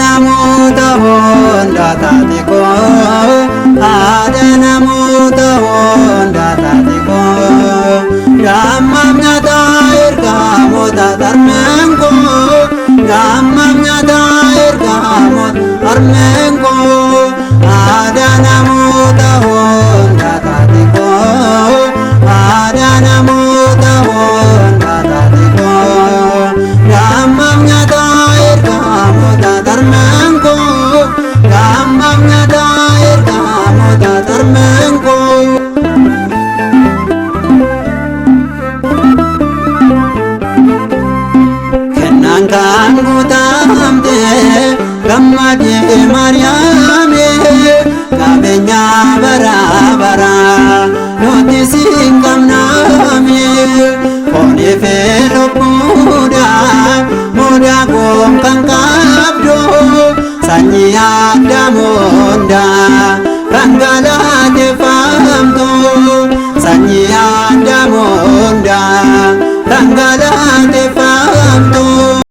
namoota hunda taate koo haadha namoota hunda taate koo gammam nyaata ergamoota dharmeen koo gammam nyaata ergamoota dharmeen koo haadha namoota hunda taate koo haadha namoota hunda taate koo gammam nyaata ergamoota dharmeen koo gammam nyaata ergamoota dharmeen koo. Kennan kan guutamte gammadee Maariyaame qabeenya bara bara nuti siin qabnaame foonii fi lubbuudhaan mudaa koon kan qabdu sanyii Adaam hundaa kan galateeffamtu sanyii Adaam hundaa kan galateeffamtu.